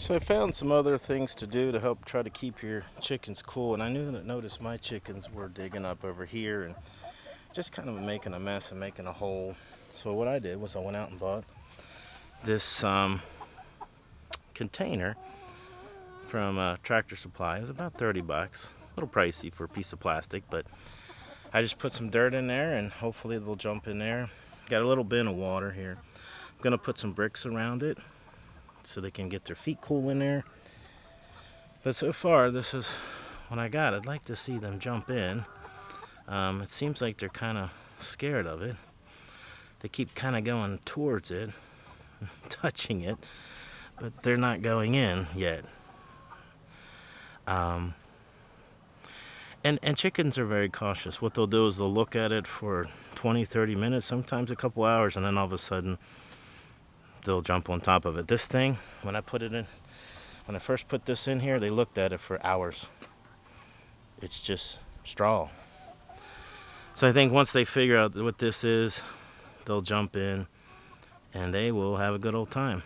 So I found some other things to do to help try to keep your chickens cool, and I noticed my chickens were digging up over here and just kind of making a mess and making a hole. So what I did was I went out and bought this container from Tractor Supply. It was about 30 bucks, a little pricey for a piece of plastic, but I just put some dirt in there and hopefully they'll jump in there. Got a little bin of water here. I'm gonna put some bricks around it so they can get their feet cool in there. But so far, this is what I got. I'd like to see them jump in. It seems like they're kind of scared of it. They keep kind of going towards it, touching it, but they're not going in yet. And chickens are very cautious. What they'll do is they'll look at it for 20, 30 minutes, sometimes a couple hours, and then all of a sudden they'll jump on top of it. This thing, when I first put this in here, they looked at it for hours. It's just straw. So I think once they figure out what this is, they'll jump in and they will have a good old time.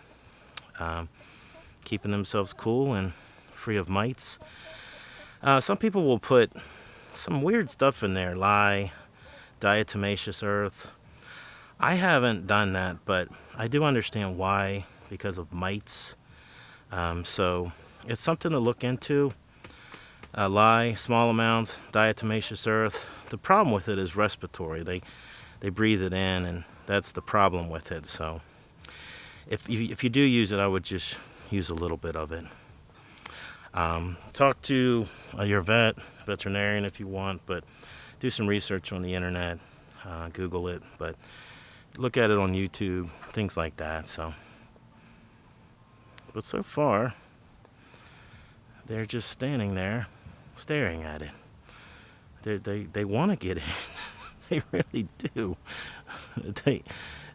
Keeping themselves cool and free of mites. Some people will put some weird stuff in there, lye, diatomaceous earth. I haven't done that, but I do understand why, because of mites. So it's something to look into. Lye, small amounts, diatomaceous earth. The problem with it is respiratory. They breathe it in, and that's the problem with it. So if you do use it, I would just use a little bit of it. Talk to your veterinarian if you want, but do some research on the internet, Google it, but look at it on YouTube, things like that. But so far, they're just standing there, staring at it. They want to get in, they really do,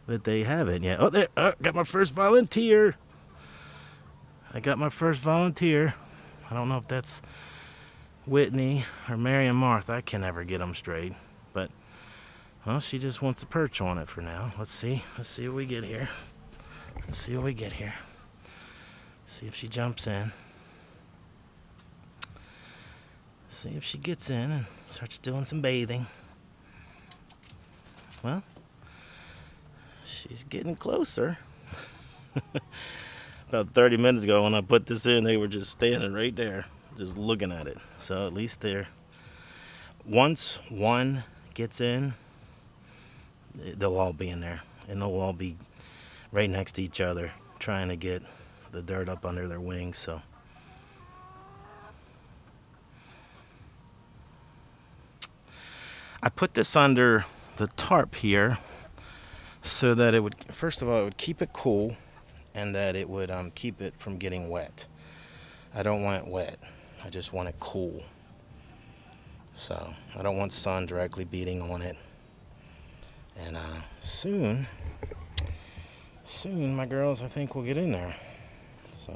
but they haven't yet. Oh, there! Got my first volunteer. I don't know if that's Whitney or Mary and Martha. I can never get them straight. But, well, she just wants to perch on it for now. Let's see what we get here. See if she jumps in. See if she gets in and starts doing some bathing. Well, she's getting closer. About 30 minutes ago when I put this in, they were just standing right there, just looking at it. So at least once one gets in, they'll all be in there. And they'll all be right next to each other, trying to get the dirt up under their wings. So I put this under the tarp here so that it would, first of all, it would keep it cool, and that it would keep it from getting wet. I don't want it wet. I just want it cool. So I don't want sun directly beating on it. And soon, my girls, I think, will get in there. So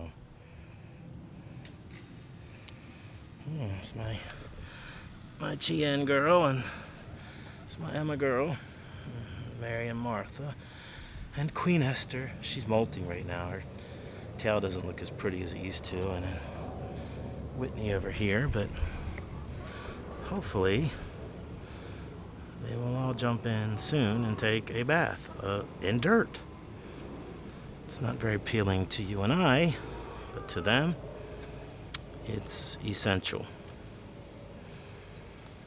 yeah, it's my Chien girl, and it's my Emma girl, Mary and Martha. And Queen Esther, she's molting right now. Her tail doesn't look as pretty as it used to. And then Whitney over here, but hopefully they will all jump in soon and take a bath in dirt. It's not very appealing to you and I, but to them, it's essential.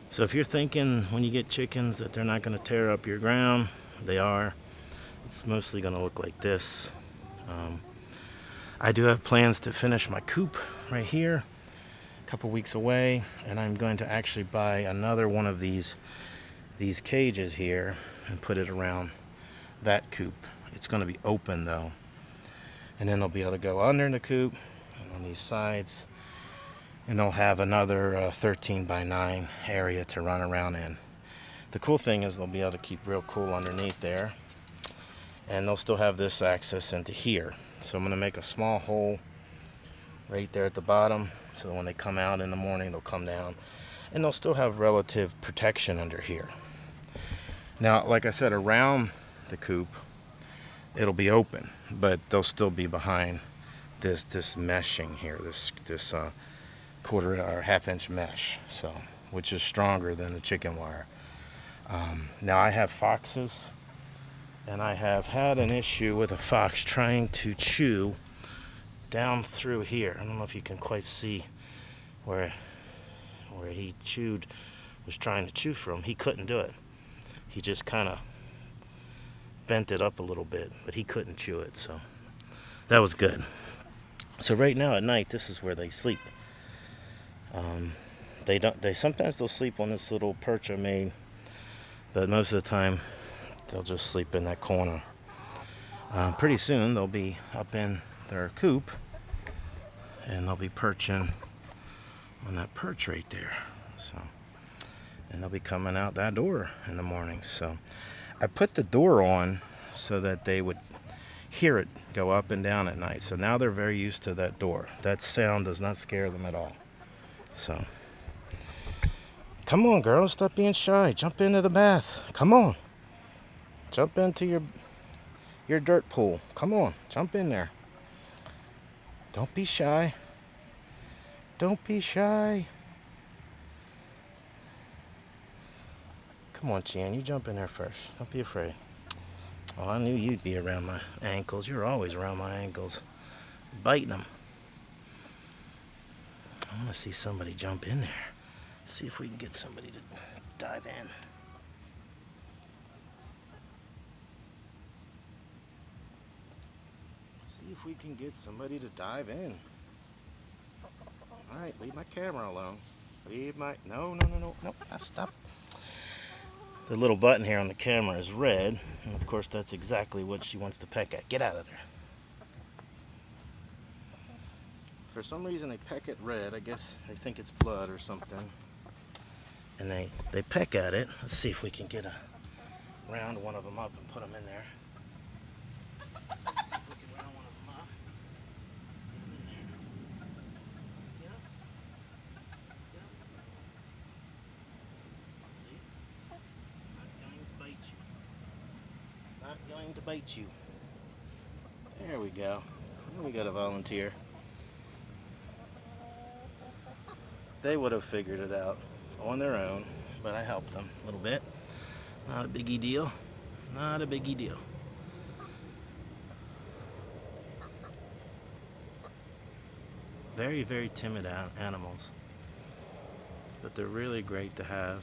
So if you're thinking when you get chickens that they're not going to tear up your ground, they are. It's mostly going to look like this. I do have plans to finish my coop right here, a couple weeks away, and I'm going to actually buy another one of these cages here and put it around that coop. It's going to be open though, and then they'll be able to go under the coop and on these sides, and they'll have another 13 by 9 area to run around in. The cool thing is they'll be able to keep real cool underneath there. And they'll still have this access into here. So I'm going to make a small hole right there at the bottom, so that when they come out in the morning, they'll come down. And they'll still have relative protection under here. Now, like I said, around the coop, it'll be open, but they'll still be behind this meshing here, this quarter or half-inch mesh, so which is stronger than the chicken wire. Now I have foxes, and I have had an issue with a fox trying to chew down through here. I don't know if you can quite see where he was trying to chew from. He couldn't do it. He just kind of bent it up a little bit, but he couldn't chew it, so that was good. So right now at night, this is where they sleep. Sometimes they'll sleep on this little perch I made, but most of the time they'll just sleep in that corner. Pretty soon they'll be up in their coop, and they'll be perching on that perch right there. So, and they'll be coming out that door in the morning. So I put the door on so that they would hear it go up and down at night. So now they're very used to that door. That sound does not scare them at all. So come on, girls, stop being shy. Jump into the bath. Come on. Jump into your dirt pool. Come on, jump in there. Don't be shy. Don't be shy. Come on, Chan, you jump in there first. Don't be afraid. Oh, I knew you'd be around my ankles. You're always around my ankles, biting them. I want to see somebody jump in there. See if we can get somebody to dive in. See if we can get somebody to dive in. All right, leave my camera alone. No, stop. The little button here on the camera is red, and of course that's exactly what she wants to peck at. Get out of there. For some reason they peck at red. I guess they think it's blood or something. And they peck at it. Let's see if we can get a round one of them up and put them in there. Let's see if we can round one of them up. Get them in there. Get up. Get up. See? It's not going to bite you. There we go. We got a volunteer. They would have figured it out on their own, but I helped them a little bit. Not a biggie deal. Not a biggie deal. Very, very timid animals, but they're really great to have.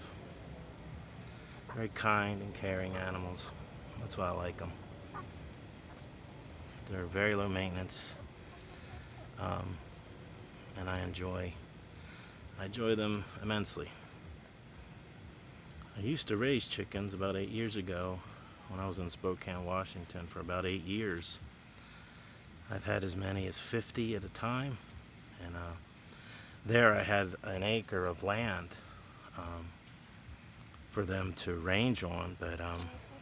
Very kind and caring animals. That's why I like them. They're very low maintenance, and I enjoy them immensely. I used to raise chickens about 8 years ago when I was in Spokane, Washington for about 8 years. I've had as many as 50 at a time, and there I had an acre of land for them to range on, but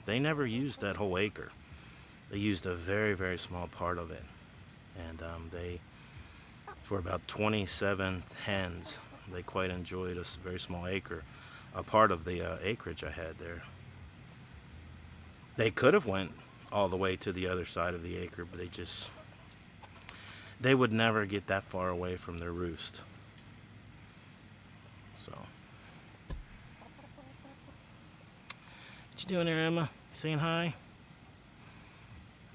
they never used that whole acre. They used a very, very small part of it, and for about 27 hens, they quite enjoyed a very small acre, a part of the acreage I had there. They could have went all the way to the other side of the acre, but they would never get that far away from their roost. So, what you doing there, Emma? Saying hi?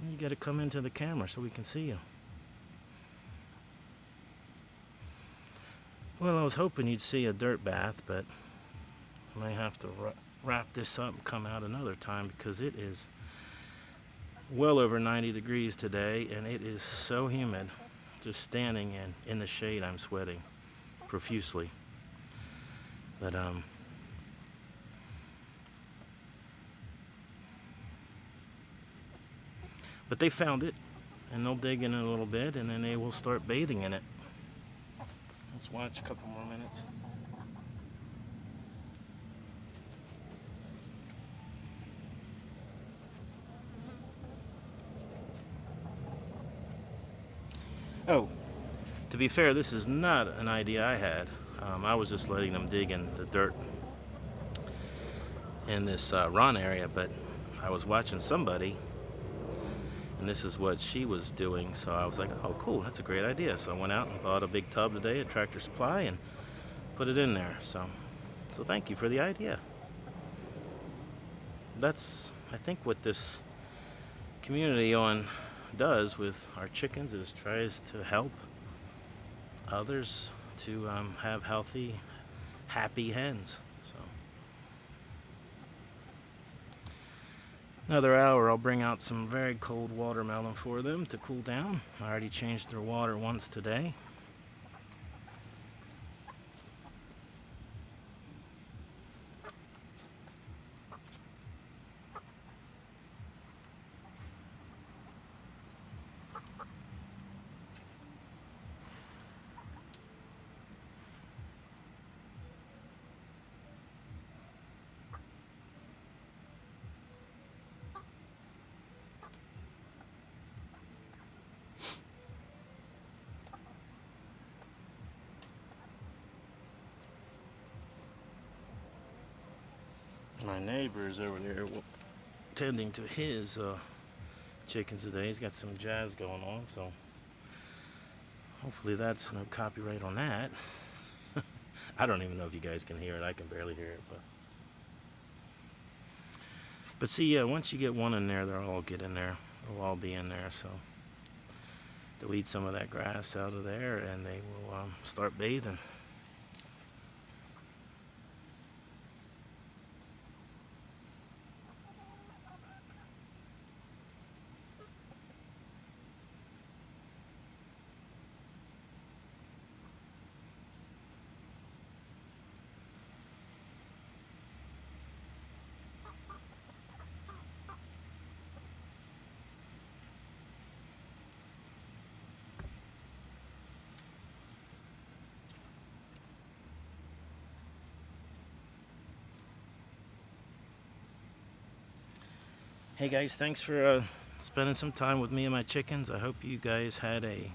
You got to come into the camera so we can see you. Well, I was hoping you'd see a dirt bath, but I may have to wrap this up and come out another time because it is well over 90 degrees today, and it is so humid. Just standing in the shade, I'm sweating profusely. But they found it, and they'll dig in it a little bit, and then they will start bathing in it. Let's watch a couple more minutes. Oh, to be fair, this is not an idea I had. I was just letting them dig in the dirt in this run area, but I was watching somebody, and this is what she was doing. So I was like, oh cool, that's a great idea. So I went out and bought a big tub today at Tractor Supply and put it in there. So thank you for the idea. That's, I think, what this community does with our chickens, is tries to help others to have healthy, happy hens. So another hour, I'll bring out some very cold watermelon for them to cool down. I already changed their water once today. My neighbor's over there tending to his chickens today. He's got some jazz going on, so hopefully that's no copyright on that. I don't even know if you guys can hear it. I can barely hear it, but see, once you get one in there, they'll all get in there. They'll all be in there, so they'll eat some of that grass out of there, and they will start bathing. Hey guys, thanks for spending some time with me and my chickens. I hope you guys had a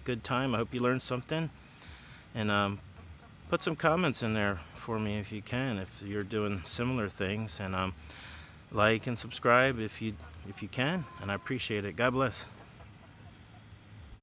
good time. I hope you learned something. And put some comments in there for me if you can, if you're doing similar things. And like and subscribe if you can. And I appreciate it. God bless.